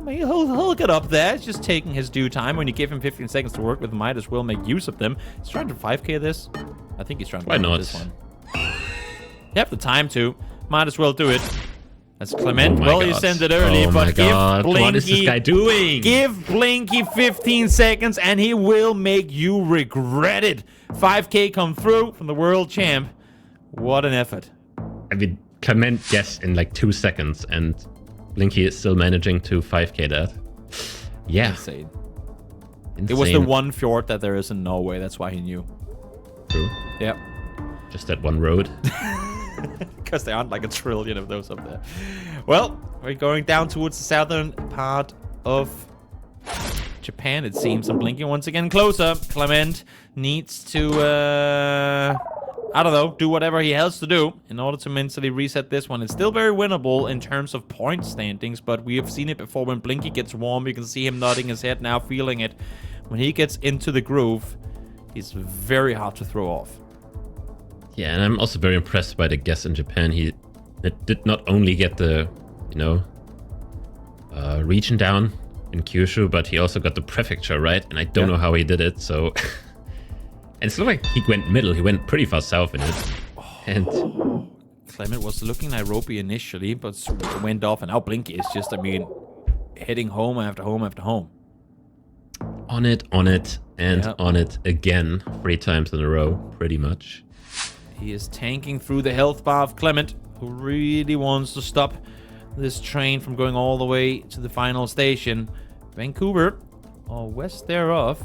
he'll get up there. He's just taking his due time. When you give him 15 seconds to work with, might as well make use of them. He's trying to 5k this. I think he's trying to this one. You have the time to. Might as well do it. That's Clement. Well, he sent it early, but give Blinky... What is this guy doing? Give Blinky 15 seconds, and he will make you regret it. 5k come through from the world champ. What an effort. I mean, Clement guessed in like 2 seconds, and Blinky is still managing to 5k that. Yeah. Insane. It was the one fjord that there is in Norway. That's why he knew. True. Yep. Just that one road. Because there aren't like a trillion of those up there. Well, we're going down towards the southern part of Japan, it seems. I'm blinking once again closer. Clement needs to, I don't know, do whatever he has to do in order to mentally reset this one. It's still very winnable in terms of point standings, but we have seen it before. When Blinky gets warm, you can see him nodding his head now, feeling it. When he gets into the groove, he's very hard to throw off. Yeah, and I'm also very impressed by the guess in Japan. He did not only get the, region down in Kyushu, but he also got the prefecture right, and I don't know how he did it, so... And it's not like he went middle, he went pretty far south in it. And Clement was looking Nairobi initially, but went off, and now Blinky is just, heading home after home after home. On it, and on it again, 3 times in a row, pretty much. He is tanking through the health bar of Clement, who really wants to stop this train from going all the way to the final station. Vancouver, or west thereof.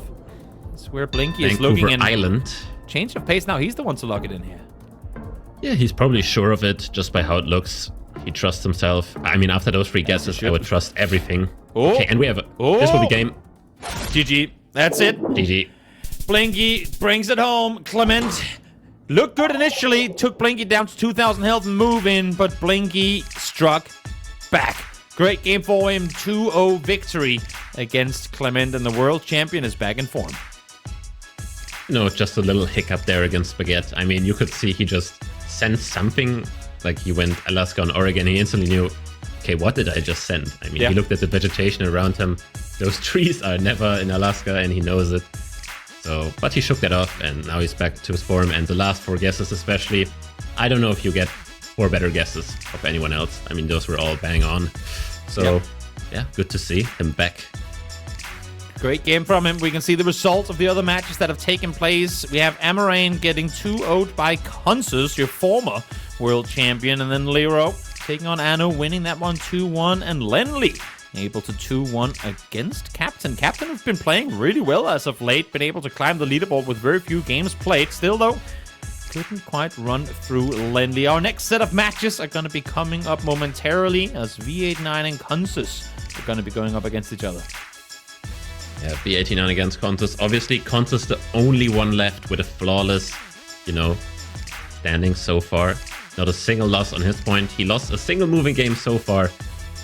That's where Blinky is looking in. Island. Change of pace now. He's the one to lock it in here. Yeah, he's probably sure of it just by how it looks. He trusts himself. I mean, after those 3 guesses, I would trust everything. Oh. Okay, and we have this will be game. GG. That's it. GG. Blinky brings it home. Clement looked good initially. Took Blinky down to 2,000 health and move in, but Blinky struck back. Great game for him. 2-0 victory against Clement, and the world champion is back in form. No, just a little hiccup there against Spaghetti. I mean, you could see he just sensed something. Like he went Alaska and Oregon. He instantly knew, okay, what did I just send? I mean, he looked at the vegetation around him. Those trees are never in Alaska, and he knows it. So, but he shook that off, and now he's back to his form. And the last 4 guesses especially, I don't know if you get 4 better guesses of anyone else. I mean, those were all bang on. So, yeah, good to see him back. Great game from him. We can see the results of the other matches that have taken place. We have Amarain getting 2-0'd by Kansas, your former world champion. And then Lero taking on Anu, winning that one 2-1. And Lenley able to 2-1 against Captain. Captain has been playing really well as of late. Been able to climb the leaderboard with very few games played. Still, though, couldn't quite run through Lenley. Our next set of matches are going to be coming up momentarily as V89 and Kansas are going to be going up against each other. Yeah, B89 against Contus. Obviously, Contus the only one left with a flawless, standing so far. Not a single loss on his point. He lost a single moving game so far.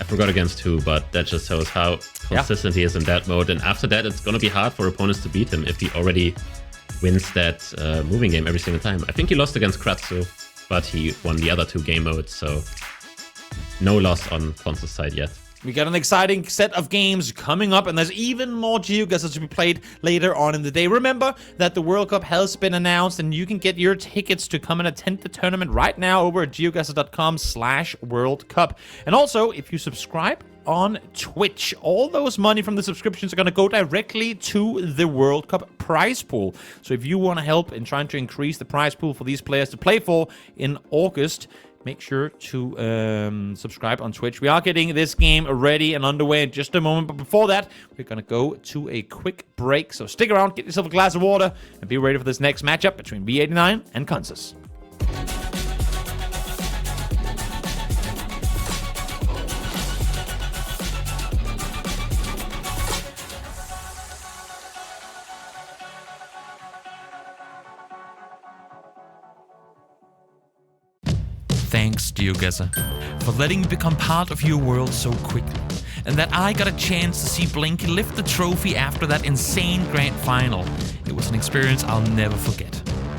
I forgot against who, but that just shows how consistent he is in that mode. And after that, it's going to be hard for opponents to beat him if he already wins that moving game every single time. I think he lost against Kratsu, but he won the other 2 game modes, so no loss on Contus' side yet. We got an exciting set of games coming up, and there's even more GeoGuessr to be played later on in the day. Remember that the World Cup has been announced, and you can get your tickets to come and attend the tournament right now over at geoguessr.com/World Cup. And also, if you subscribe on Twitch, all those money from the subscriptions are going to go directly to the World Cup prize pool. So if you want to help in trying to increase the prize pool for these players to play for in August, make sure to subscribe on Twitch. We are getting this game ready and underway in just a moment. But before that, we're going to go to a quick break. So stick around, get yourself a glass of water, and be ready for this next matchup between B89 and Kansas. Thanks, GeoGuessr, for letting me become part of your world so quickly, and that I got a chance to see Blinky lift the trophy after that insane grand final. It was an experience I'll never forget.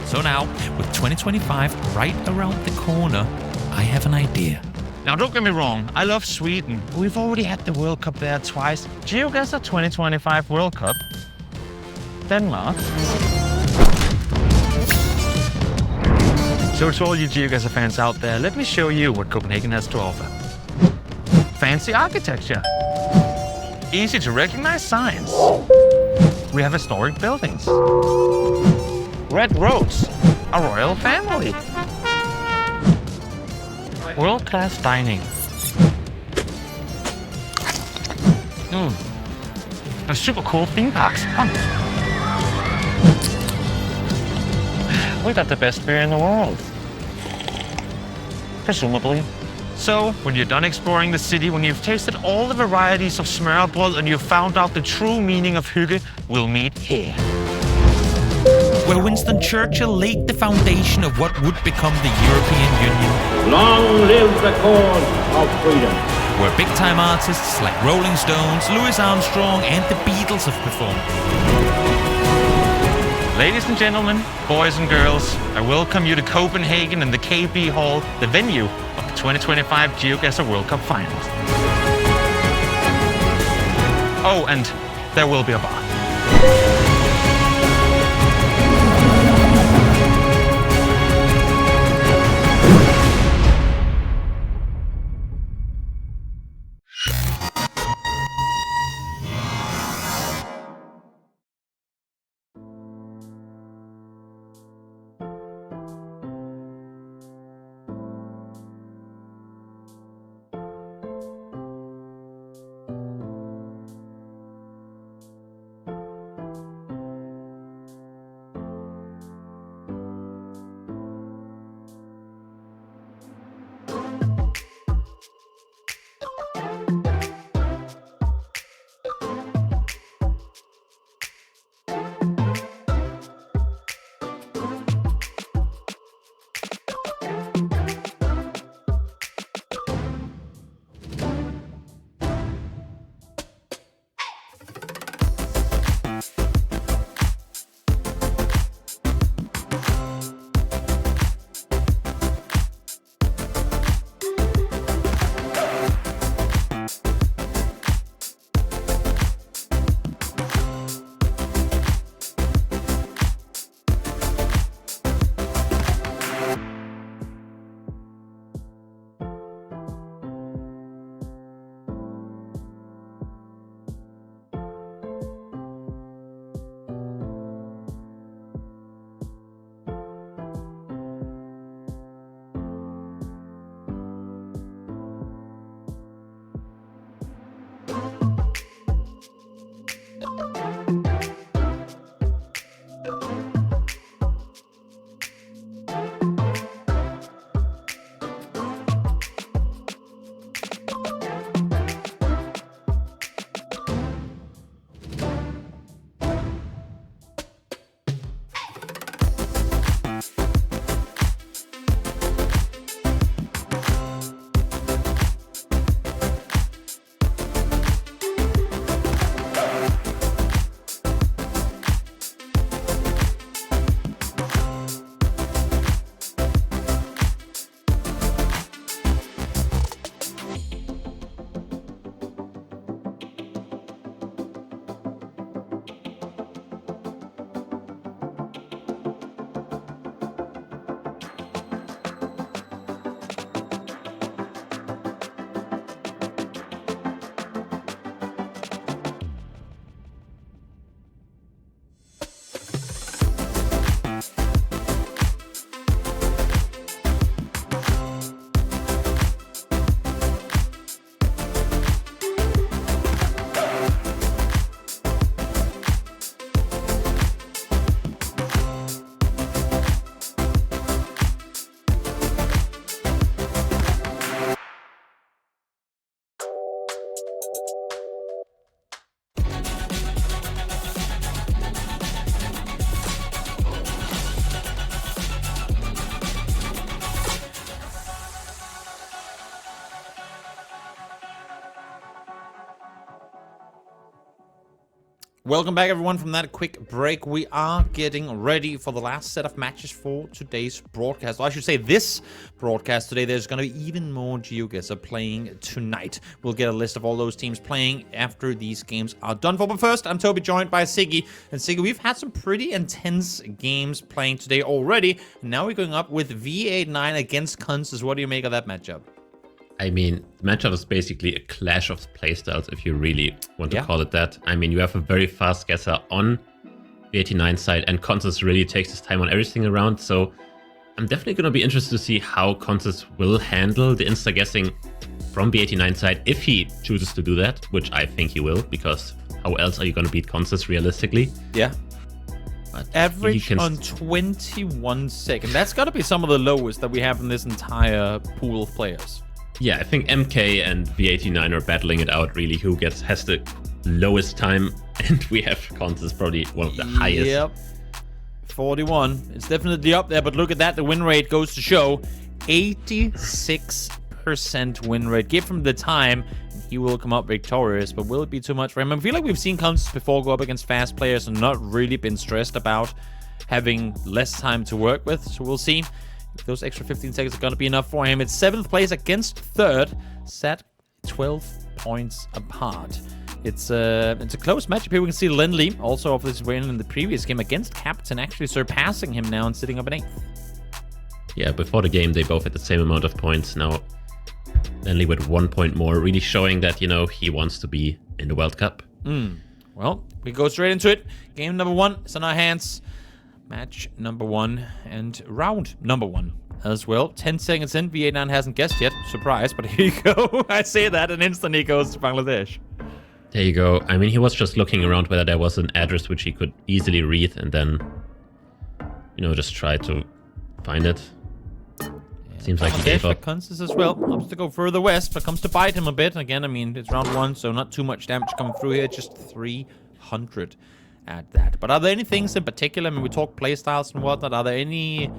So now, with 2025 right around the corner, I have an idea. Now, don't get me wrong, I love Sweden. We've already had the World Cup there twice. GeoGuessr 2025 World Cup. Denmark. So to all you GeoGuessr fans out there, let me show you what Copenhagen has to offer. Fancy architecture. Easy to recognize signs. We have historic buildings. Red roads. A royal family. World-class dining. A super cool theme parks. We got the best beer in the world. Presumably. So, when you're done exploring the city, when you've tasted all the varieties of smørrebrød and you've found out the true meaning of hygge, we'll meet here. Where Winston Churchill laid the foundation of what would become the European Union. Long live the cause of freedom. Where big-time artists like Rolling Stones, Louis Armstrong and the Beatles have performed. Ladies and gentlemen, boys and girls, I welcome you to Copenhagen and the KB Hall, the venue of the 2025 GeoGuessr World Cup Finals. Oh, and there will be a bar. Welcome back, everyone, from that quick break. We are getting ready for the last set of matches for today's broadcast. Or I should say this broadcast today. There's going to be even more GeoGuessr playing tonight. We'll get a list of all those teams playing after these games are done for. But first, I'm Toby, joined by Siggy. And Siggy, we've had some pretty intense games playing today already. And now we're going up with V89 against Kunzes. What do you make of that matchup? I mean, the matchup is basically a clash of playstyles, if you really want to call it that. I mean, you have a very fast guesser on the 89 side, and Consus really takes his time on everything around. So I'm definitely going to be interested to see how Consus will handle the insta-guessing from the 89 side, if he chooses to do that, which I think he will, because how else are you going to beat Consus realistically? Yeah. But average on 21 seconds. That's got to be some of the lowest that we have in this entire pool of players. Yeah, I think MK and V89 are battling it out, really, who has the lowest time, and we have Consus probably one of the highest. Yep, 41. It's definitely up there, but look at that. The win rate goes to show 86% win rate. Give him the time, and he will come up victorious, but will it be too much for him? I feel like we've seen Consus before go up against fast players and not really been stressed about having less time to work with, so we'll see. Those extra 15 seconds are going to be enough for him. It's 7th place against 3rd, set 12 points apart. It's a close matchup here. We can see Lindley, also off this win in the previous game against Captain, actually surpassing him now and sitting up in 8th. Yeah, before the game, they both had the same amount of points. Now, Lindley with 1 point more, really showing that, you know, he wants to be in the World Cup. Well, we go straight into it. Game number 1 is in our hands. Match number 1 and round number 1 as well. 10 seconds in, V89 hasn't guessed yet. Surprise, but here you go. I say that and instantly goes to Bangladesh. There you go. I mean, he was just looking around whether there was an address which he could easily read and then, you know, just try to find it. Seems like he gave up. Kunzes as well. Opts to go further west, but comes to bite him a bit. Again, I mean, it's round 1, so not too much damage coming through here. Just 300. At that. But are there any things in particular? I mean, we talk playstyles and whatnot. Are there any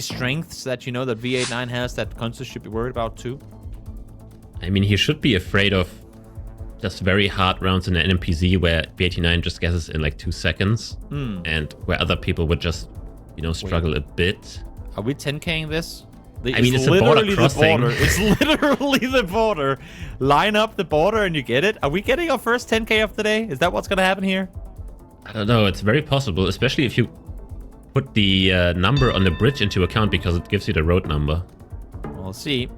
strengths that you know that V89 has that Kunzes should be worried about too? I mean, he should be afraid of just very hard rounds in an NPZ where V89 just guesses in like 2 seconds, and where other people would just, you know, struggle a bit. Are we 10K'ing this? I mean, it's a border crossing. It's literally the border. Line up the border and you get it. Are we getting our first 10K of the day? Is that what's going to happen here? I don't know, it's very possible, especially if you put the number on the bridge into account, because it gives you the road number. We'll see.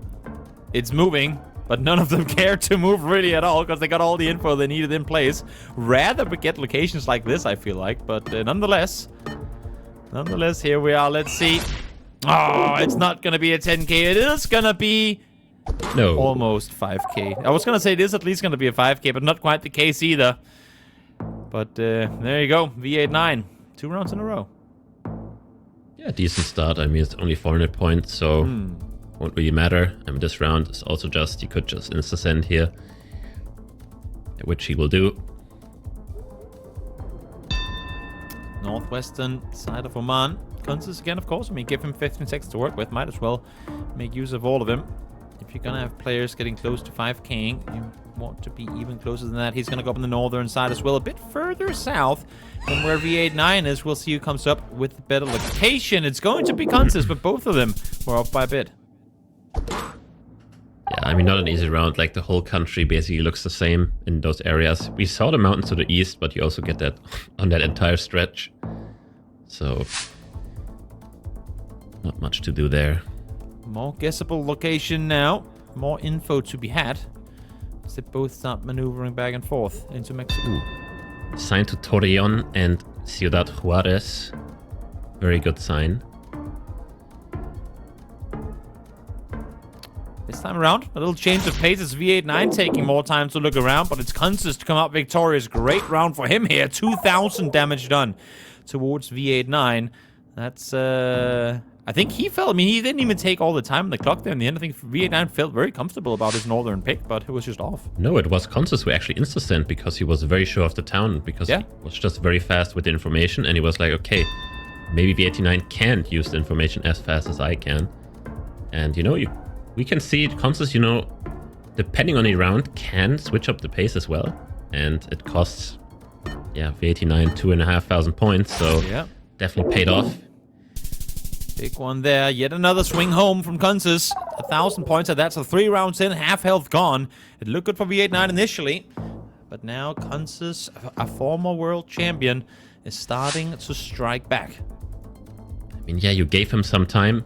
It's moving, but none of them care to move really at all because they got all the info they needed in place. Rather we get locations like this, I feel like, but nonetheless, here we are. Let's see. Oh, it's not going to be a 10K. It is going to be almost 5K. I was going to say it is at least going to be a 5K, but not quite the case either. But there you go, V89, 2 rounds in a row. Yeah, decent start. I mean, it's only 400 points, so won't really matter. I mean, this round is also just, you could just insta-send here, which he will do. Northwestern side of Oman. Kunzes again, of course. I mean, give him 15 seconds to work with. Might as well make use of all of them. If you're going to have players getting close to 5K'ing, you want to be even closer than that. He's going to go up on the northern side as well, a bit further south than where V89 is. We'll see who comes up with a better location. It's going to be Kunzes, but both of them were off by a bit. Yeah, I mean, not an easy round. Like, the whole country basically looks the same in those areas. We saw the mountains to the east, but you also get that on that entire stretch. So, not much to do there. More guessable location now. More info to be had. As they both start maneuvering back and forth into Mexico. Sign to Torreon and Ciudad Juarez. Very good sign. This time around, a little change of pace. It's V89 taking more time to look around, but it's Kunzes to come out victorious. Great round for him here. 2,000 damage done towards V89. That's, I think he felt, I mean, he didn't even take all the time on the clock there in the end. I think V89 felt very comfortable about his northern pick, but it was just off. No, it was Kunzes who actually insta-sent because he was very sure of the town, because he was just very fast with the information, and he was like, okay, maybe V89 can't use the information as fast as I can. And, you know, we can see Kunzes, you know, depending on the round, can switch up the pace as well. And it costs Yeah, V89, 2,500 points, so Yeah. definitely paid off. Big one there. Yet another swing home from Kunzes. 1,000 points at that, so 3 rounds in, half health gone. It looked good for V89 initially, but now Kunzes, a former world champion, is starting to strike back. I mean, yeah, you gave him some time,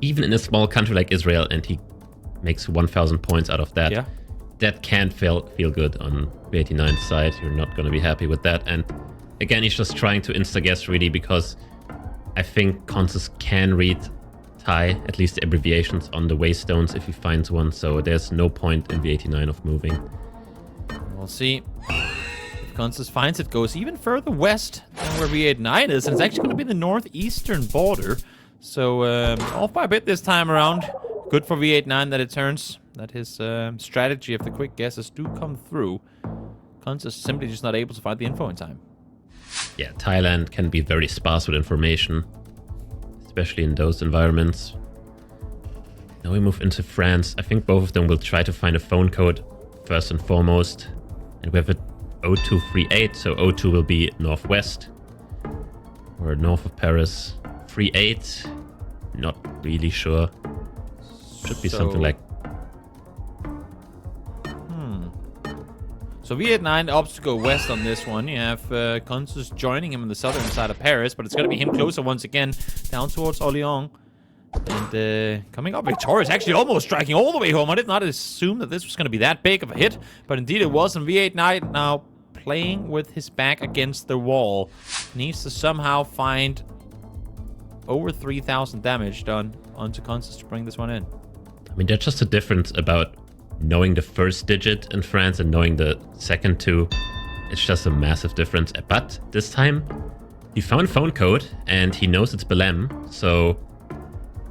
even in a small country like Israel, and he makes 1,000 points out of that. Yeah. That can't feel good on V89's side. You're not going to be happy with that. And again, he's just trying to insta-guess really, because I think Kunzes can read Thai, at least the abbreviations on the waystones if he finds one. So there's no point in V89 of moving. We'll see. If Kunzes finds it, goes even further west than where V89 is, and it's actually going to be the northeastern border. So off by a bit this time around. Good for V89 that it turns. That his strategy of the quick guesses do come through. Kunzes simply just not able to find the info in time. Yeah, Thailand can be very sparse with information, especially in those environments. Now we move into France. I think both of them will try to find a phone code first and foremost. And we have a 0238, so 02 will be northwest or north of Paris. 38, not really sure. Should be something like... So V89 opts to go west on this one. You have Kunzes joining him on the southern side of Paris, but it's going to be him closer once again, down towards Orléans. And coming up victorious, actually almost striking all the way home. I did not assume that this was going to be that big of a hit, but indeed it was. And V89 now playing with his back against the wall. Needs to somehow find over 3,000 damage done onto Kunzes to bring this one in. I mean, there's just a difference about knowing the first digit in France and knowing the second two. It's just a massive difference. But this time, he found phone code and he knows it's Belém, so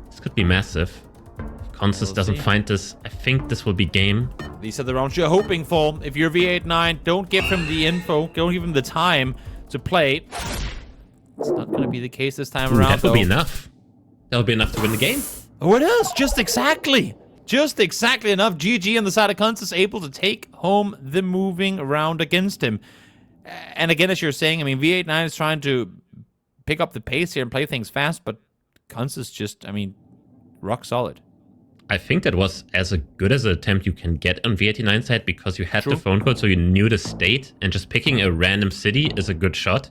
this could be massive. If Kunzes doesn't find this, I think this will be game. These are the rounds you're hoping for. If you're V89, don't give him the info, don't give him the time to play. It's not going to be the case this time around, that will be enough. That'll be enough to win the game. Oh, it is! Just exactly! Just exactly enough. GG on the side of Kunzes, able to take home the moving round against him. And again, as you're saying, I mean, V89 is trying to pick up the pace here and play things fast, but Kunzes just, I mean, rock solid. I think that was as good as an attempt you can get on V89's side, because you had True. the phone code, so you knew the state, and just picking a random city is a good shot.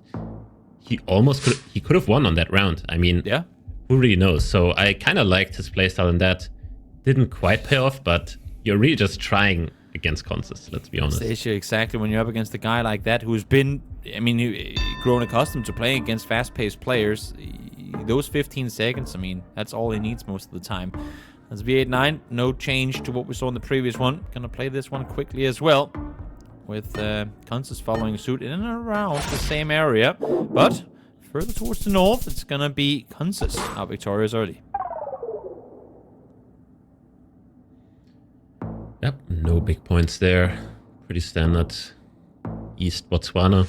He could have won on that round. I mean, Yeah. who really knows? So I kind of liked his playstyle in that. Didn't quite pay off, but you're really just trying against Kunzes, let's be honest. That's the issue, exactly, when you're up against a guy like that who's been, I mean, grown accustomed to playing against fast-paced players. Those 15 seconds, I mean, that's all he needs most of the time. That's V89, no change to what we saw in the previous one. Gonna play this one quickly as well, with Kunzes following suit in and around the same area. But further towards the north, it's gonna be Kunzes out victorious early. Yep, no big points there. Pretty standard. East Botswana.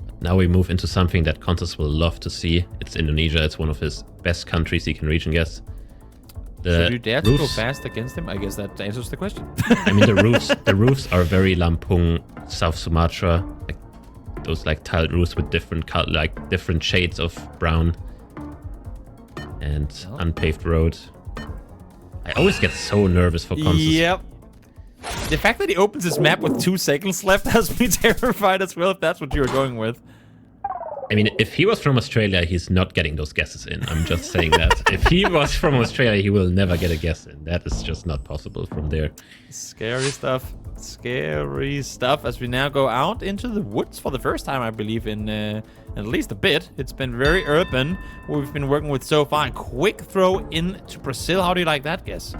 But now we move into something that Kunzes will love to see. It's Indonesia. It's one of his best countries he can reach and guess. Should you dare to go fast against him? I guess that answers the question. I mean, the roofs are very Lampung, South Sumatra. Like those like tiled roofs with different different shades of brown. And unpaved road. I always get so nervous for Kunzes. Yep. The fact that he opens his map with 2 seconds left has me terrified as well, if that's what you were going with. I mean, if he was from Australia, he's not getting those guesses in. I'm just saying that. If he was from Australia, he will never get a guess in. That is just not possible from there. Scary stuff. Scary stuff as we now go out into the woods for the first time, I believe, in at least a bit. It's been very urban, what we've been working with so far. Quick throw into Brazil. How do you like that guess?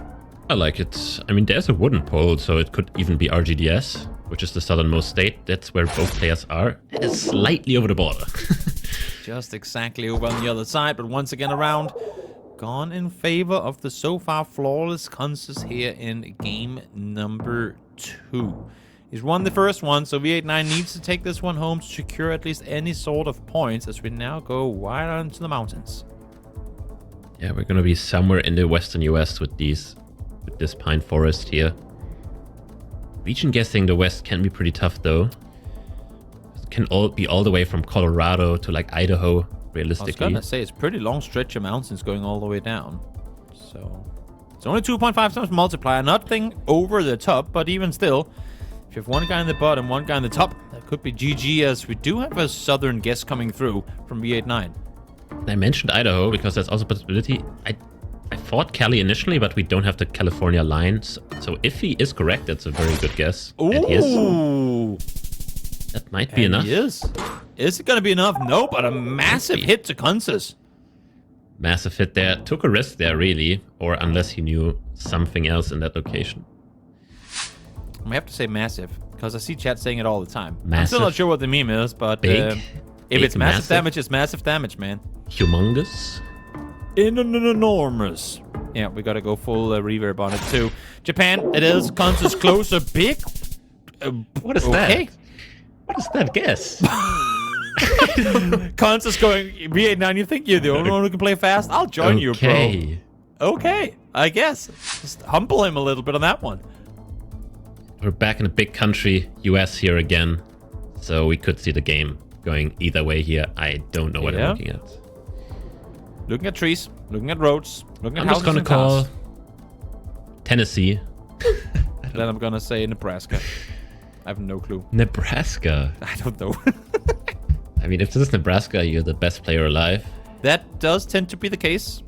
I like it. I mean, there's a wooden pole, so it could even be RGDS, which is the southernmost state. That's where both players are. It is slightly over the border. Just exactly over on the other side, but once again around. Gone in favor of the so far flawless Kunzes here in game number 2. He's won the first one, so V89 needs to take this one home to secure at least any sort of points as we now go wide on into the mountains. Yeah, we're going to be somewhere in the western US with this pine forest here. Region guessing the west can be pretty tough though. can all be all the way from Colorado to like Idaho, I was realistically. gonna say, it's pretty long stretch of mountains going all the way down. So, it's only 2.5 times multiplier. Nothing over the top, but even still, if you have one guy in the bottom, one guy in the top, that could be GG, as we do have a southern guest coming through from V89. I mentioned Idaho because that's also a possibility. I thought Cali initially, but we don't have the California lines. So if he is correct, that's a very good guess. Ooh! And he is. That might be enough. He is. Is it going to be enough? No, but a massive hit to Kansas. Massive hit there. Took a risk there, really. Or unless he knew something else in that location. I have to say massive, because I see chat saying it all the time. I'm Massive. still not sure what the meme is, but Big. if it's massive massive. damage, it's massive damage, man. Humongous. Enormous. Yeah, we gotta go full reverb on it too. Japan, it is. Kansas closer. Big. What is okay. that? What is that guess? Kansas going V89. You think you're the only one who can play fast? I'll join you, bro. Okay. Okay, I guess. Just humble him a little bit on that one. We're back in a big country, US here again. So we could see the game going either way here. I don't know what I'm looking at. Looking at trees, looking at roads, looking at I'm houses just gonna and call cars. Tennessee. Then I'm gonna say Nebraska. I have no clue. Nebraska. I don't know. I mean, if this is Nebraska, you're the best player alive. That does tend to be the case.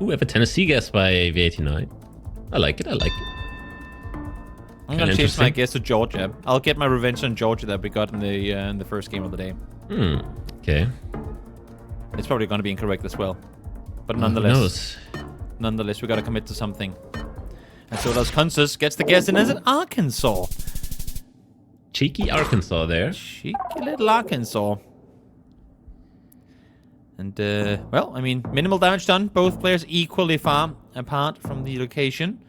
Ooh, we have a Tennessee guess by V89. I like it, I like it. I'm gonna change my guess to Georgia. I'll get my revenge on Georgia that we got in the first game of the day. Okay. It's probably gonna be incorrect as well, but Who nonetheless, knows? we gotta commit to something. And so does Kansas. Gets the guess, and is it Arkansas? Cheeky Arkansas there. Cheeky little Arkansas. And well, I mean, minimal damage done. Both players equally far apart from the location.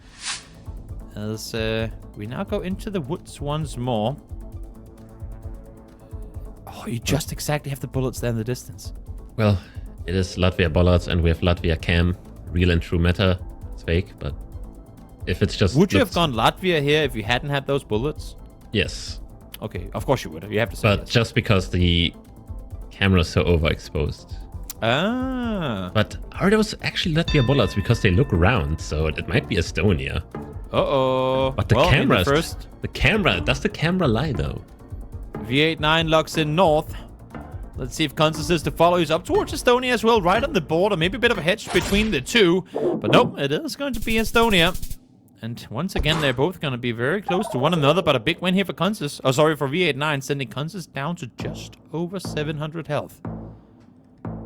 As we now go into the woods once more. Oh, you just exactly have the bullets there in the distance. Well, it is Latvia Bollards and we have Latvia Cam. Real and true meta. It's fake, but if it's just... Would you have gone Latvia here if you hadn't had those bullets? Yes. Okay, of course you would. You have to say But yes. just because the camera is so overexposed. Ah. But are those actually Latvia Bollards? Because they look round, so it might be Estonia. Uh-oh. But the well, camera is... first, The camera... Does the camera lie, though? V89 locks in north. Let's see if Kansas is to follow. He's up towards Estonia as well, right on the border. Maybe a bit of a hedge between the two. But nope, it is going to be Estonia. And once again, they're both going to be very close to one another. But a big win here for Kansas. Oh, sorry, for V89, sending Kansas down to just over 700 health.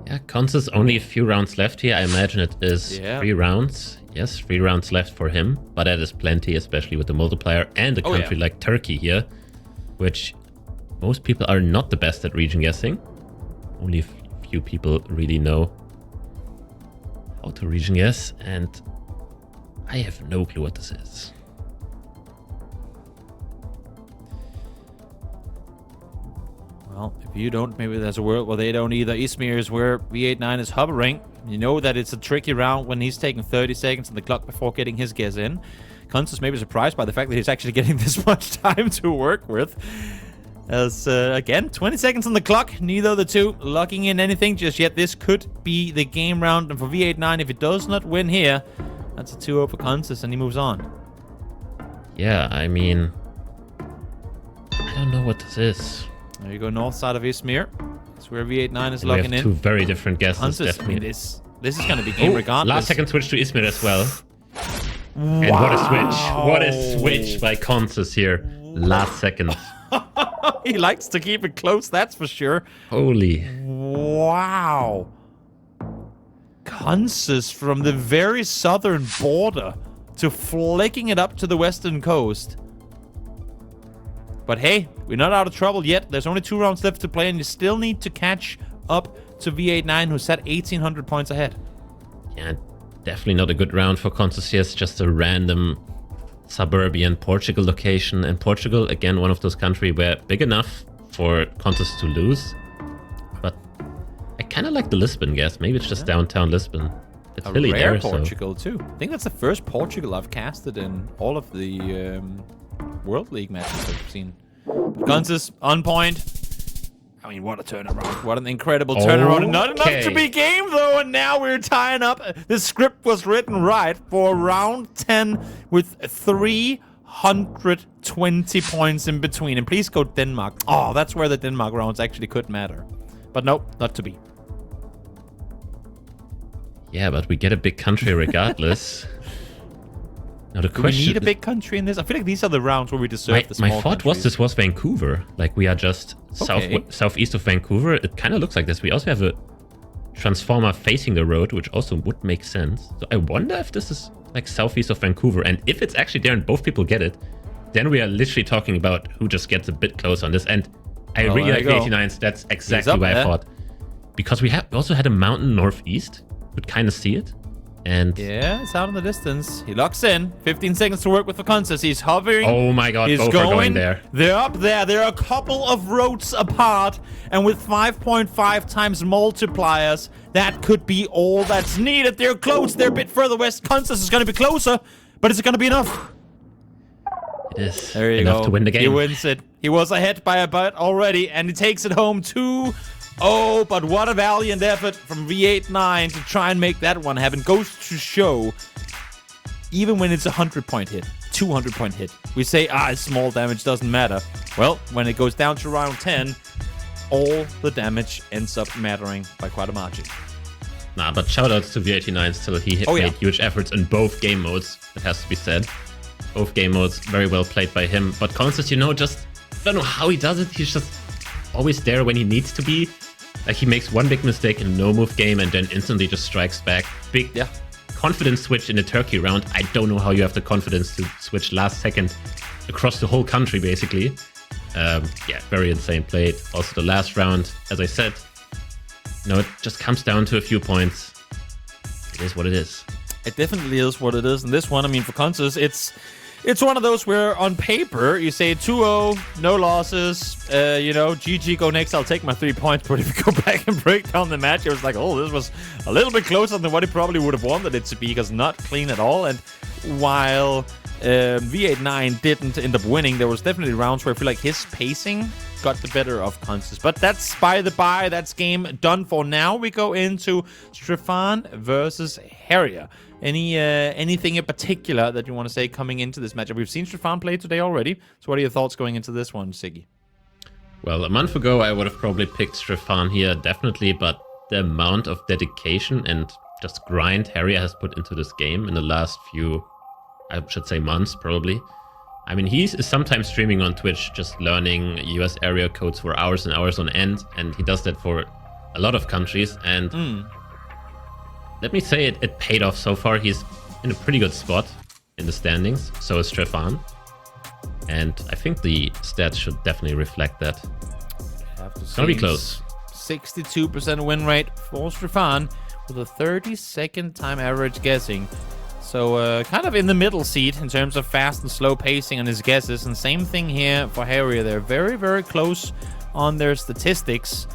Yeah, Kansas only a few rounds left here. I imagine it is 3 rounds. Yes, 3 rounds left for him. But that is plenty, especially with the multiplier and a country like Turkey here. Which most people are not the best at region guessing. Only a few people really know how to region guess. And I have no clue what this is. Well, if you don't, maybe there's a world where they don't either. Izmir is where V89 is hovering. You know that it's a tricky round when he's taking 30 seconds on the clock before getting his guess in. Kansas may be surprised by the fact that he's actually getting this much time to work with. As, again, 20 seconds on the clock. Neither of the two locking in anything just yet. This could be the game round. And for V89, if it does not win here, that's a 2-0 for Kansas, and he moves on. Yeah, I mean... I don't know what this is. There you go, north side of Izmir. That's where V89 is We locking have in. 2 very different guesses, Kansas, I definitely. mean, this is going to be game regardless. Last second switch to Izmir as well. And what a switch. What a switch by Kansas here. Last second. He likes to keep it close, that's for sure. Holy. Wow. Kansas from the very southern border to flicking it up to the western coast. But hey, we're not out of trouble yet. There's only 2 rounds left to play, and you still need to catch up to V89, who's set 1,800 points ahead. Yeah, definitely not a good round for Kansas here. It's just a random suburban Portugal location. And Portugal, again, one of those countries where big enough for Kansas to lose. But I kind of like the Lisbon guess. Maybe it's just downtown Lisbon. It's hilly rare there, Portugal, too. I think that's the first Portugal I've casted in all of the World League matches I've seen. Guns on point. I mean, what a turnaround. What an incredible turnaround. Not enough to be game, though, and now we're tying up. The script was written right for round 10 with 320 points in between. And please go Denmark. Oh, that's where the Denmark rounds actually could matter. But nope, not to be. Yeah, but we get a big country regardless. Now the Do we question need a big country in this? I feel like these are the rounds where we deserve the small my thought was this was Vancouver. Like we are just southeast of Vancouver. It kind of looks like this. We also have a transformer facing the road, which also would make sense. So I wonder if this is like southeast of Vancouver. And if it's actually there and both people get it, then we are literally talking about who just gets a bit close on this. And I really like the 89s. That's exactly what I thought. Because we also had a mountain northeast. Could kind of see it. And yeah, it's out in the distance. He locks in. 15 seconds to work with Vacances. He's hovering. Oh my god, both are going there. They're up there. They're a couple of roads apart. And with 5.5 times multipliers, that could be all that's needed. They're close. They're a bit further west. Constance is going to be closer. But is it going to be enough? It is there you enough go. to win the game. He wins it. He was ahead by a bit already. And he takes it home 2-0, but what a valiant effort from V89 to try and make that one happen. Goes to show, even when it's a 100-point hit, 200-point hit, we say, small damage doesn't matter. Well, when it goes down to round 10, all the damage ends up mattering by quite a margin. Nah, but shoutouts to V89 still. He made huge efforts in both game modes, it has to be said. Both game modes, very well played by him. But Constance, just, I don't know how he does it. He's just always there when he needs to be. Like, he makes one big mistake in a no-move game and then instantly just strikes back. Big confidence switch in the Turkey round. I don't know how you have the confidence to switch last second across the whole country, basically. Very insane play. Also, the last round, as I said, it just comes down to a few points. It is what it is. It definitely is what it is. And this one, I mean, for Constance, it's one of those where on paper you say 2-0, no losses, GG, go next, I'll take my 3 points. But if you go back and break down the match, it was like, this was a little bit closer than what he probably would have wanted it to be, because not clean at all. And while V89 didn't end up winning, there was definitely rounds where I feel like his pacing got the better of Constance. But that's by the by, that's game done for now. We go into Stefan versus Harrier. Anything in particular that you want to say coming into this matchup? We've seen Stefan play today already. So what are your thoughts going into this one, Siggy? Well, a month ago, I would have probably picked Stefan here, definitely. But the amount of dedication and just grind Harrier has put into this game in the last few, I should say, months, probably. I mean, he's sometimes streaming on Twitch, just learning US area codes for hours and hours on end. And he does that for a lot of countries. And let me say it paid off so far. He's in a pretty good spot in the standings. So is Stefan. And I think the stats should definitely reflect that. It's going to be close. 62% win rate for Stefan with a 32nd time average guessing. So kind of in the middle seat in terms of fast and slow pacing on his guesses. And same thing here for Harrier. They're very, very close on their statistics.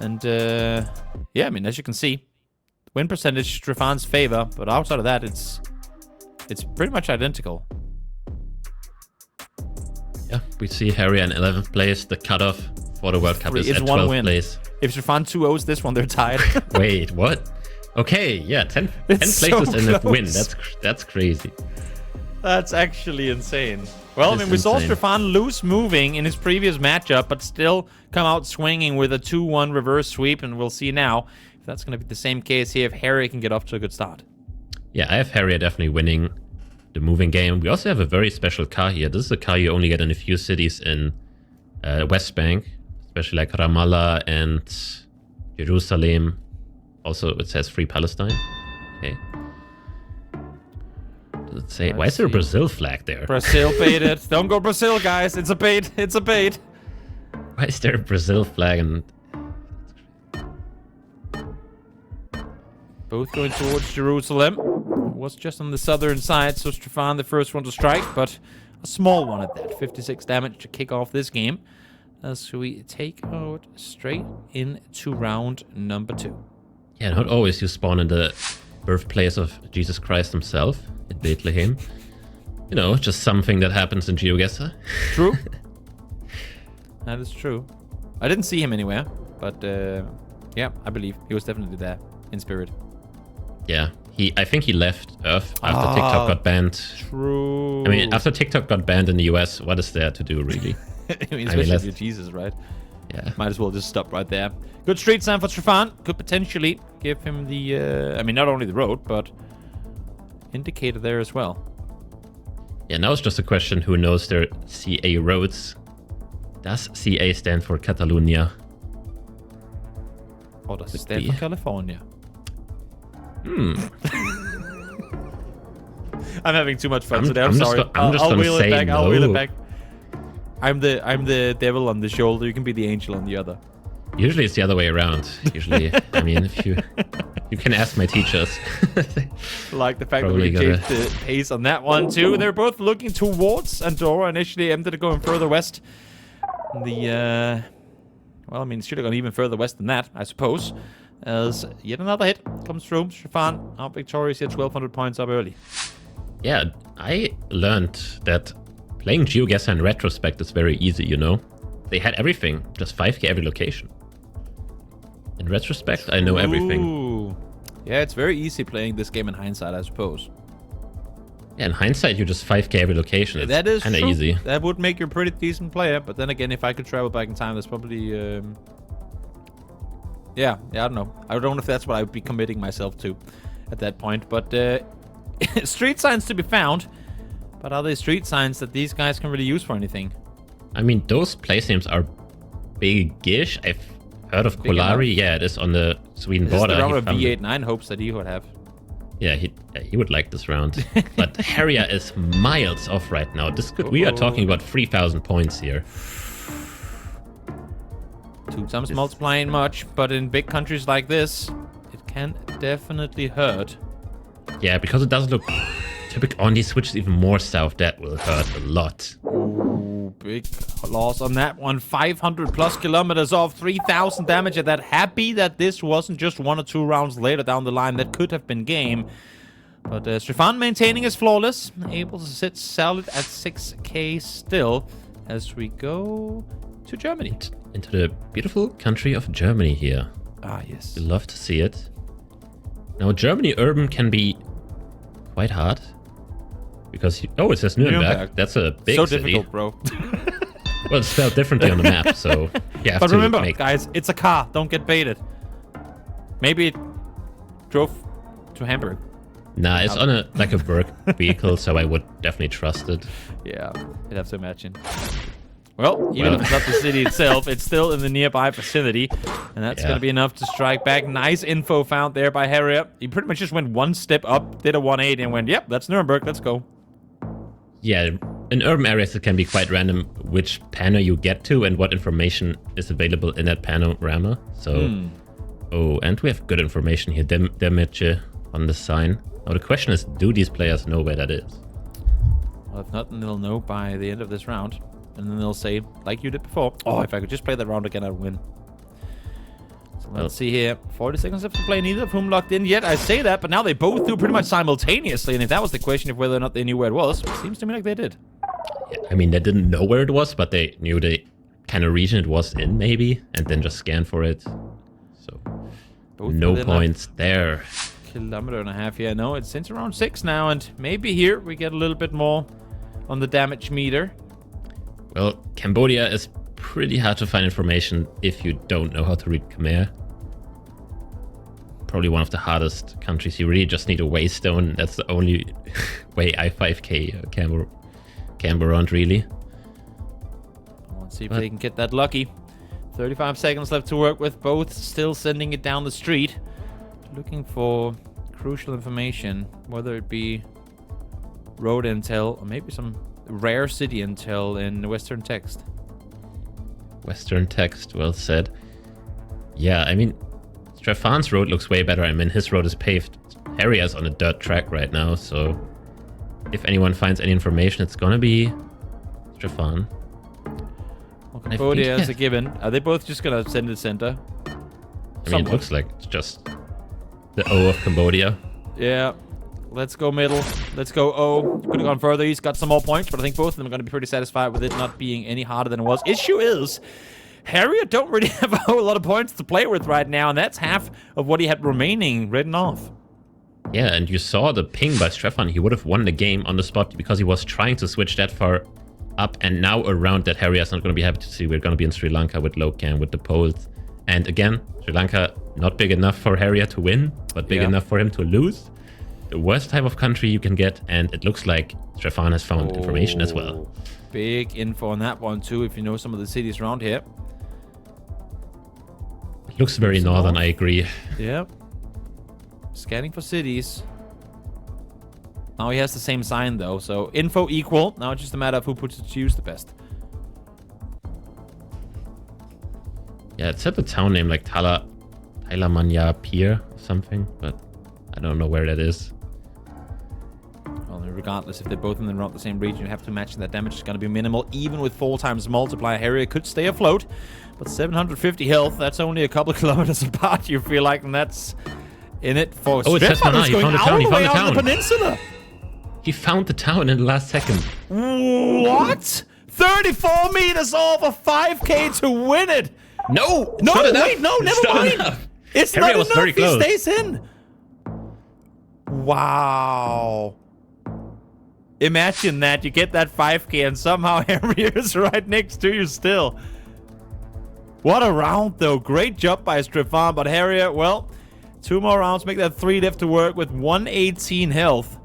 And I mean, as you can see, win percentage Stefan's favor, but outside of that, it's pretty much identical. Yeah, we see Harrier in 11th place. The cutoff for the World Cup is at 12th place. If Stefan 2-0s this one, they're tied. Wait, what? Okay, yeah, 10 places in a win. That's crazy. That's actually insane. Well, I mean, we saw Stefan lose moving in his previous matchup, but still come out swinging with a 2-1 reverse sweep, and we'll see now if that's going to be the same case here, if Harrier can get off to a good start. Yeah, I have Harrier definitely winning the moving game. We also have a very special car here. This is a car you only get in a few cities in West Bank, especially like Ramallah and Jerusalem. Also, it says Free Palestine. Okay. Does it say, why is there a Brazil flag there? Brazil baited. Don't go Brazil, guys. It's a bait. It's a bait. Why is there a Brazil flag? And both going towards Jerusalem. It was just on the southern side, so Stefan the first one to strike, but a small one at that. 56 damage to kick off this game. As we take out straight into round number 2. Yeah, not always you spawn in the birthplace of Jesus Christ himself in Bethlehem. Just something that happens in GeoGuessr. True. That is true. I didn't see him anywhere, but yeah, I believe he was definitely there in spirit. Yeah, I think he left Earth after TikTok got banned. True. I mean, after TikTok got banned in the US, what is there to do, really? I mean, especially if you're Jesus, right? Yeah. Might as well just stop right there. Good street sign for Trifan. Could potentially give him the, I mean, not only the road, but indicator there as well. Yeah, now it's just a question who knows their CA roads. Does CA stand for Catalonia? Or does it stand for California? I'm having too much fun today. I'm sorry. I'll wheel it back. I'll wheel it back. I'm the devil on the shoulder. You can be the angel on the other. Usually it's the other way around. Usually, I mean, if you can ask my teachers. Like the fact that we changed the pace on that one too. They're both looking towards Andorra. Initially, ended up going further west. The well, I mean, it should have gone even further west than that, I suppose. As yet another hit comes through. Stefan out victorious here, 1,200 points up early. Yeah, I learned that playing GeoGuessr in retrospect is very easy, you know? They had everything, just 5k every location. In retrospect, I know everything. Ooh. Yeah, it's very easy playing this game in hindsight, I suppose. Yeah, in hindsight, you just 5k every location. It's that is kind of true. easy. That would make you a pretty decent player, but then again, if I could travel back in time, that's probably... Yeah, I don't know. I don't know if that's what I would be committing myself to at that point, but street signs to be found. But are they street signs that these guys can really use for anything? I mean, those place names are big-ish. I've heard of Kolari. Yeah, it is on the Sweden border. This is the round of V89 hopes that he would have. Yeah, he would like this round. But Harrier is miles off right now. We are talking about 3,000 points here. 2 times multiplying much, but in big countries like this, it can definitely hurt. Yeah, because it doesn't look typical. On these switches even more south, that will hurt a lot. Ooh, big loss on that one. 500 plus kilometers off, 3,000 damage at that. Happy that this wasn't just 1 or 2 rounds later down the line. That could have been game. But Stefan maintaining his flawless, able to sit solid at 6k still as we go to Germany. Into the beautiful country of Germany here. Ah, yes. We love to see it. Now, Germany urban can be quite hard. Because, it says Nuremberg. That's a big so city. Difficult, bro. Well, it's spelled differently on the map, so you have but to remember, guys, it's a car. Don't get baited. Maybe it drove to Hamburg. Nah, it's on a work vehicle, so I would definitely trust it. Yeah, you'd have to imagine. Well, even if it's not the city itself, it's still in the nearby vicinity. And that's going to be enough to strike back. Nice info found there by Harrier. He pretty much just went 1 step up, did a 180, and went, yep, that's Nuremberg, let's go. Yeah, in urban areas it can be quite random which panel you get to and what information is available in that panorama. So, and we have good information here. Damage on the sign. Now the question is, do these players know where that is? Well, if not, then they'll know by the end of this round. And then they'll say, like you did before, oh, if I could just play that round again, I'd win. So let's see here. 40 seconds left to play, neither of whom locked in yet. I say that, but now they both do pretty much simultaneously. And if that was the question of whether or not they knew where it was, it seems to me like they did. Yeah, I mean, they didn't know where it was, but they knew the kind of region it was in, maybe, and then just scanned for it. So, both no points there. Kilometer and a half, yeah. No, it's since around 6 now, and maybe here we get a little bit more on the damage meter. Well, Cambodia is pretty hard to find information if you don't know how to read Khmer. Probably one of the hardest countries. You really just need a waystone. That's the only way I-5K camber around, really. Let's see if they can get that lucky. 35 seconds left to work with, both still sending it down the street. Looking for crucial information, whether it be road intel or maybe some rare city intel in Western text. Western text, well said. Yeah, I mean, Stefan's road looks way better. I mean, his road is paved. Harrier's on a dirt track right now, so if anyone finds any information, it's gonna be Stefan. Well, Cambodia is a given. Are they both just gonna send it center? I mean, it looks like it's just the O of Cambodia. Yeah. Let's go middle. Let's go O. Could have gone further. He's got some more points, but I think both of them are going to be pretty satisfied with it not being any harder than it was. Issue is, Harriet don't really have a whole lot of points to play with right now, and that's half of what he had remaining written off. Yeah, and you saw the ping by Stefan. He would have won the game on the spot because he was trying to switch that far up, and now a round that Harriet's not going to be happy to see. We're going to be in Sri Lanka with Locan, with the Poles. And again, Sri Lanka not big enough for Harriet to win, but big enough for him to lose. The worst type of country you can get, and it looks like Stefan has found information as well. Big info on that one too, if you know some of the cities around here. It looks very northern, I agree. Yeah. Scanning for cities. Now he has the same sign though, so info equal. Now it's just a matter of who puts it to use the best. Yeah, it said the town name like Tailamanya Pier or something, but I don't know where that is. Well, regardless, if they're both in the around the same region, you have to imagine that damage is going to be minimal. Even with 4 times multiplier, Harriet could stay afloat. But 750 health, that's only a couple of kilometers apart, you feel like, and that's in it for it's Stefan is going all the way on the peninsula. He found the town in the last second. What? 34 meters over 5k to win it. No, wait, no, never mind. It's not enough. Very close. He stays in. Wow. Imagine that. You get that 5k and somehow Harriet is right next to you still. What a round, though. Great job by Stefan, but Harriet, well, 2 more rounds. Make that 3 left to work with 118 health.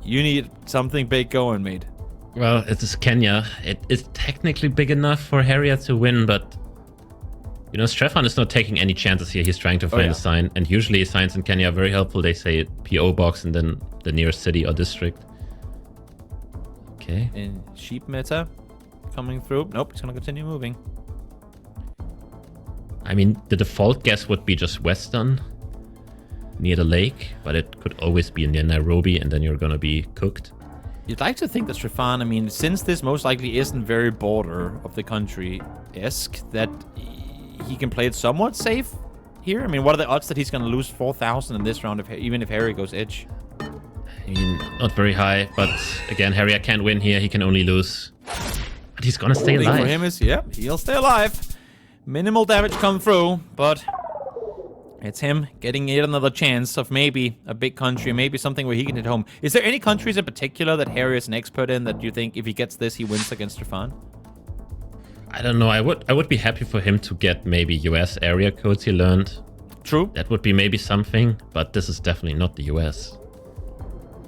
You need something big going, mate. Well, it is Kenya. It is technically big enough for Harriet to win, but you know, Stefan is not taking any chances here. He's trying to find a sign, and usually signs in Kenya are very helpful. They say PO box and then the nearest city or district. Okay. In sheep meta coming through. Nope, he's going to continue moving. I mean, the default guess would be just western, near the lake, but it could always be near Nairobi, and then you're going to be cooked. You'd like to think that Stefan, I mean, since this most likely isn't very border of the country-esque, that he can play it somewhat safe here. I mean, what are the odds that he's going to lose 4,000 in this round, even if Harry goes edge? I mean, not very high, but again, Harry can't win here. He can only lose. But he's going to stay alive. For him is, yeah, he'll stay alive. Minimal damage come through, but it's him getting yet another chance of maybe a big country, maybe something where he can hit home. Is there any countries in particular that Harry is an expert in that you think if he gets this, he wins against Stefan? I don't know. I would be happy for him to get maybe US area codes he learned. True. That would be maybe something, but this is definitely not the US.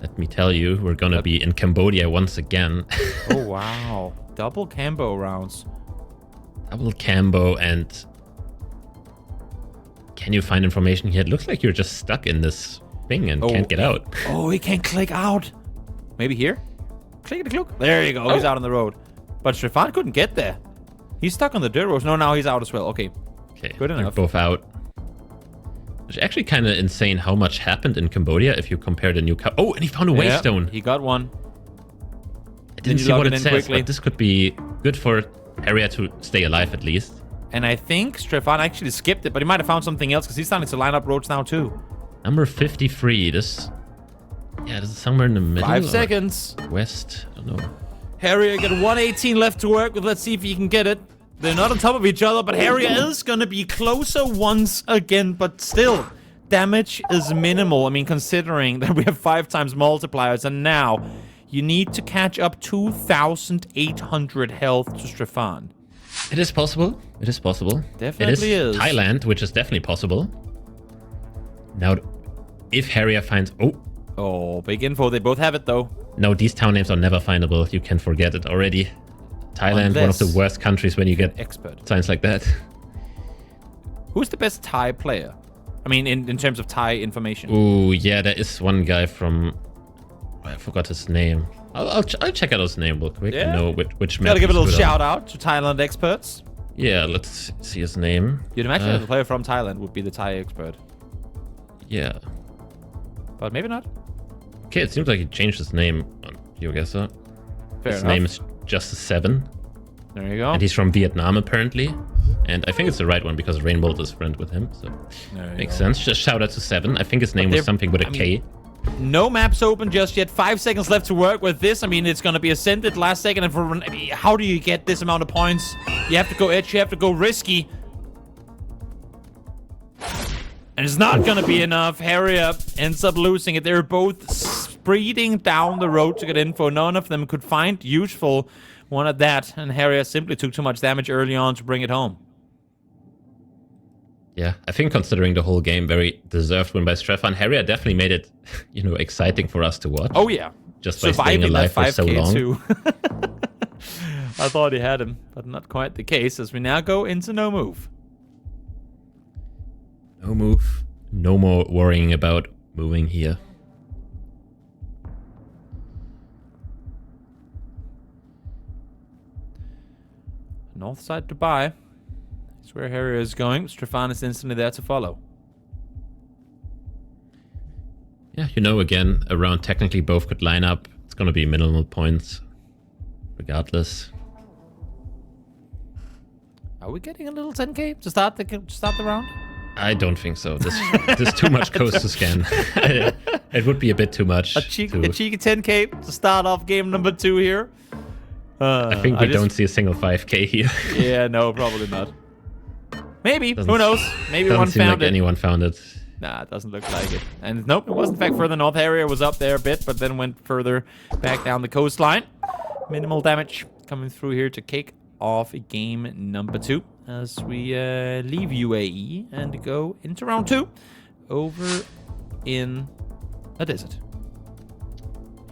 Let me tell you, we're gonna be in Cambodia once again. Oh, wow. Double Cambo rounds. Double Cambo, and can you find information here? It looks like you're just stuck in this thing and can't get out. Oh, he can't click out. Maybe here? Click. There you go. He's out on the road. But Stefan couldn't get there. He's stuck on the dirt roads. No, now he's out as well. Okay. Good enough. They're both out. It's actually kind of insane how much happened in Cambodia if you compare the new... Oh, and he found a waystone. He got one. I didn't see what it says, but this could be good for Harriet to stay alive at least. And I think Stefan actually skipped it, but he might have found something else because he's starting to line up roads now too. Number 53. This is somewhere in the middle. 5 seconds. West. I don't know. Harriet got 118 left to work with. Let's see if he can get it. They're not on top of each other, but Harriet is going to be closer once again, but still, damage is minimal. I mean, considering that we have 5 times multipliers, and now you need to catch up 2,800 health to Stefan. It is possible. It is possible. Definitely is. Thailand, which is definitely possible. Now, if Harriet finds... Oh, big info. They both have it, though. No, these town names are never findable. You can forget it already. Thailand, one of the worst countries when you get signs like that. Who's the best Thai player? I mean, in terms of Thai information. Oh, yeah, there is one guy from... I forgot his name. I'll check out his name real quick. Yeah. I know which map. Gotta give a little shout out to Thailand experts. Yeah, let's see his name. You'd imagine that the player from Thailand would be the Thai expert. Yeah. But maybe not. Okay, it seems like he changed his name on GeoGuessr. His name is Just a 7. There you go. And he's from Vietnam, apparently. And I think it's the right one because Rainbolt is friend with him. So makes sense. Just shout out to 7. I think his name was something with a K. No maps open just yet. 5 seconds left to work with this. I mean, it's going to be ascended last second. And for how do you get this amount of points? You have to go edge. You have to go risky. And it's not going to be enough. Harrier ends up losing it. They're both speeding down the road to get info. None of them could find useful one at that. And Harrier simply took too much damage early on to bring it home. Yeah, I think considering the whole game, very deserved win by Stefan. Harrier definitely made it, you know, exciting for us to watch. Oh, yeah. Just by staying alive for so long. Too. I thought he had him, but not quite the case, as we now go into no move. No move. No more worrying about moving here. North side Dubai. That's where Harrier is going. Stefan is instantly there to follow. Yeah, you know, again, around technically both could line up. It's going to be minimal points, regardless. Are we getting a little 10k to start the round? I don't think so. There's too much coast to scan. It would be a bit too much. A cheeky 10k to start off game number 2 here. I think we don't see a single 5k here. Yeah, no, probably not. Maybe. Who knows? Maybe one seem found like it. anyone found it. Nah, it doesn't look like it. And nope, it was in fact further north. Harrier was up there a bit, but then went further back down the coastline. Minimal damage coming through here to kick off game number 2 as we leave UAE and go into round 2 over in a desert.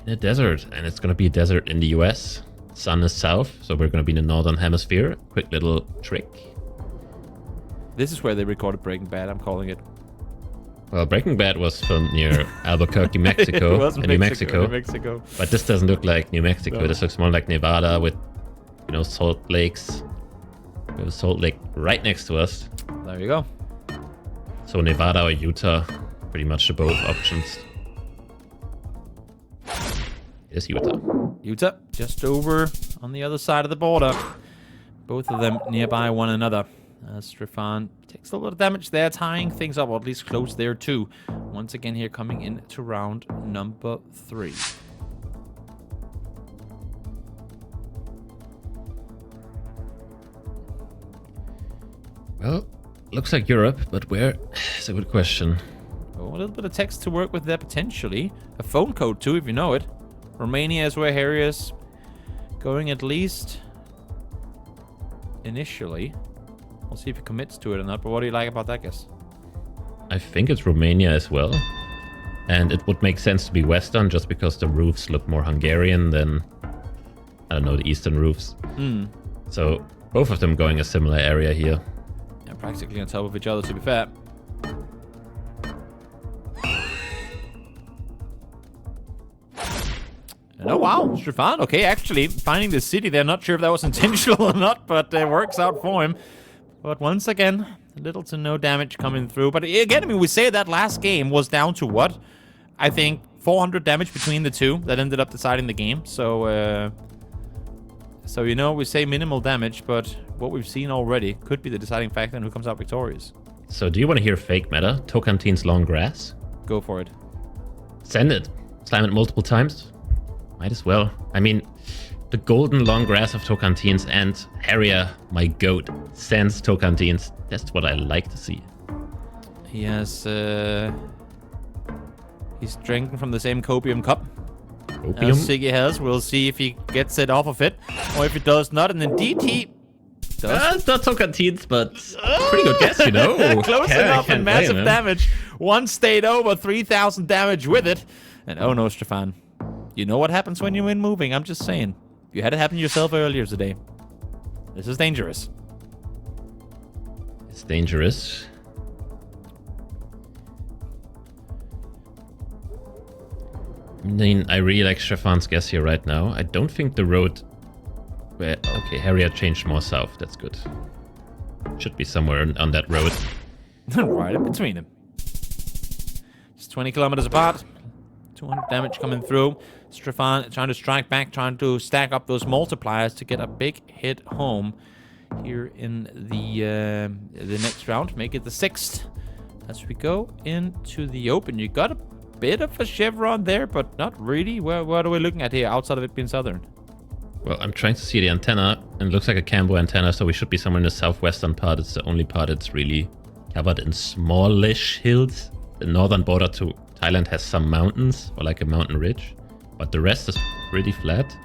In a desert, and it's going to be a desert in the US. Sun is south, so we're going to be in the northern hemisphere. Quick little trick. This is where they recorded Breaking Bad, I'm calling it. Well, Breaking Bad was filmed near Albuquerque, Mexico. It was New Mexico. Mexico. But this doesn't look like New Mexico. No. This looks more like Nevada with, you know, salt lakes. We have a salt lake right next to us. There you go. So Nevada or Utah, pretty much the both options. It's Utah. Utah, just over on the other side of the border. Both of them nearby one another. Stefan takes a little damage there, tying things up, or at least close there too. Once again here coming into round number 3. Well, looks like Europe, but where? It's a good question. Oh, a little bit of text to work with there potentially. A phone code too, if you know it. Romania is where Harry is going, at least initially. We'll see if he commits to it or not, but what do you like about that guess? I think it's Romania as well. And it would make sense to be Western just because the roofs look more Hungarian than, I don't know, the Eastern roofs. So both of them going a similar area here. Yeah, practically on top of each other, to be fair. And oh wow, Stefan, okay, actually finding the city there. Not sure if that was intentional or not, but it works out for him. But once again, little to no damage coming through. But again, I mean, we say that last game was down to what? I think 400 damage between the two that ended up deciding the game. So, you know, we say minimal damage, but what we've seen already could be the deciding factor in who comes out victorious. So do you want to hear fake meta? Tocantins long grass? Go for it. Send it. Slam it multiple times. Might as well. I mean, the golden long grass of Tocantins and Harrier, my goat, sends Tocantins. That's what I like to see. He has, he's drinking from the same copium cup Opium? as Siggy has. We'll see if he gets it off of it, or if he does not. And indeed he does. It's not Tocantins, but pretty good guess, you know. Close enough and massive damage. One stayed over, 3,000 damage with it. And oh no, Stefan. You know what happens when you win moving. I'm just saying. You had it happen to yourself earlier today. This is dangerous. It's dangerous. I mean, I really like Stefan's guess here right now. I don't think the road... Where, okay, Harrier changed more south. That's good. Should be somewhere on that road. Right in between them. Just 20 kilometers apart. 200 damage coming through. Stefan trying to strike back, trying to stack up those multipliers to get a big hit home here in the next round. Make it the 6th. As we go into the open, you gotta bit of a chevron there, but not really. What are we looking at here outside of it being southern? Well, I'm trying to see the antenna, and it looks like a Cambo antenna, so we should be somewhere in the southwestern part. It's the only part that's really covered in smallish hills. The northern border to Thailand has some mountains, or like a mountain ridge, but the rest is pretty flat.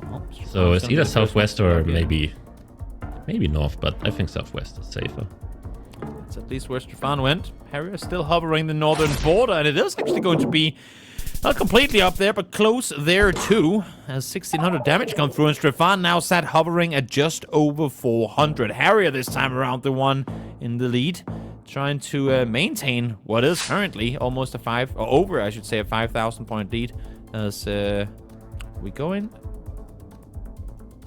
Oh, So it's either southwest or maybe north, but I think southwest is safer. That's at least where Stefan went. Harrier still hovering the northern border, and it is actually going to be not completely up there, but close there too. As 1600 damage come through, and Stefan now sat hovering at just over 400. Harrier this time around, the one in the lead, trying to maintain what is currently almost a I should say, a 5,000 point lead. As we go in.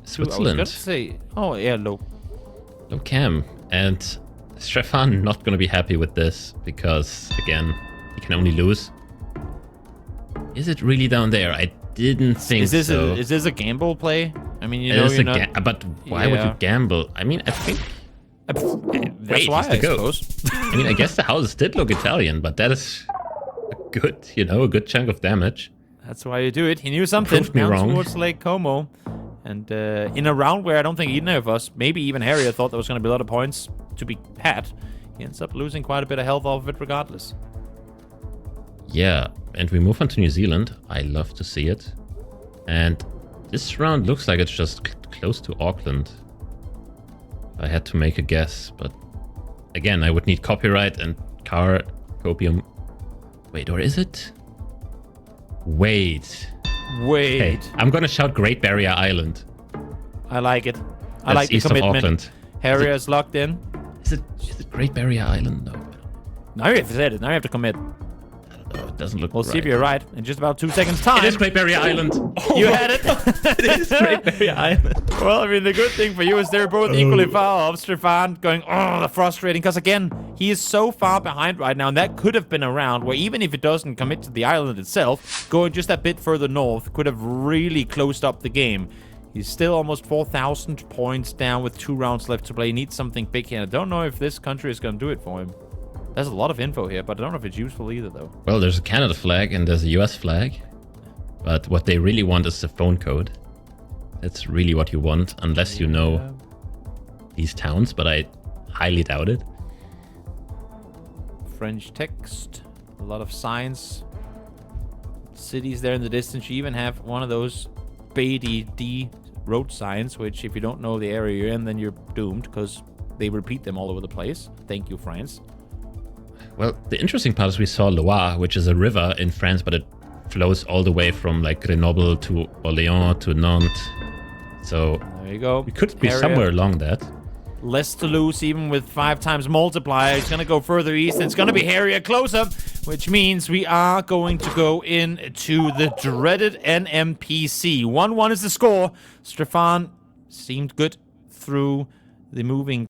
Switzerland. I was gonna say, oh yeah, low cam, and Stefan not gonna be happy with this because again he can only lose. Is it really down there? I didn't think so. Is this a gamble play? I mean, you It know, is you're not. but why would you gamble? I mean, I think. That's why, I suppose. I mean, I guess the houses did look Italian, but that is a good chunk of damage. That's why you do it. He knew something. Proved me Down wrong. towards Lake Como. And in a round where I don't think either of us, maybe even Harrier, thought there was going to be a lot of points to be had, he ends up losing quite a bit of health off of it regardless. Yeah, and we move on to New Zealand. I love to see it. And this round looks like it's just close to Auckland. I had to make a guess, but again, I would need copyright and car copium. Wait, or is it? Wait. Hey, I'm gonna shout Great Barrier Island. I like it. I That's like the east of commitment. Auckland. Harrier is locked in. Is it Great Barrier Island? No. Now you have said it. Now you have to commit. I don't know. It doesn't look We'll right. see if you're right in just about 2 seconds' time. It is Great Barrier Island. Oh, You had it. it is Great Barrier Island. Well, I mean, the good thing for you is they're both equally far off. Stefan going, oh, frustrating. Because, again, he is so far behind right now. And that could have been a round where even if it doesn't commit to the island itself, going just a bit further north could have really closed up the game. He's still almost 4,000 points down with 2 rounds left to play. He needs something big here. I don't know if this country is going to do it for him. There's a lot of info here, but I don't know if it's useful either, though. Well, there's a Canada flag and there's a US flag. But what they really want is the phone code. That's really what you want, unless you know these towns, but I highly doubt it. French text, a lot of signs. Cities there in the distance. You even have one of those BD road signs, which if you don't know the area you're in, then you're doomed, because they repeat them all over the place. Thank you, France. Well, the interesting part is we saw Loire, which is a river in France, but it flows all the way from like Grenoble to Orléans to Nantes. So There you go. we could be Area. somewhere along that. Less to lose, even with 5 times multiplier. It's going to go further east, and it's going to be Harrier closer, which means we are going to go into the dreaded NMPC. 1-1 is the score. Stefan seemed good through the moving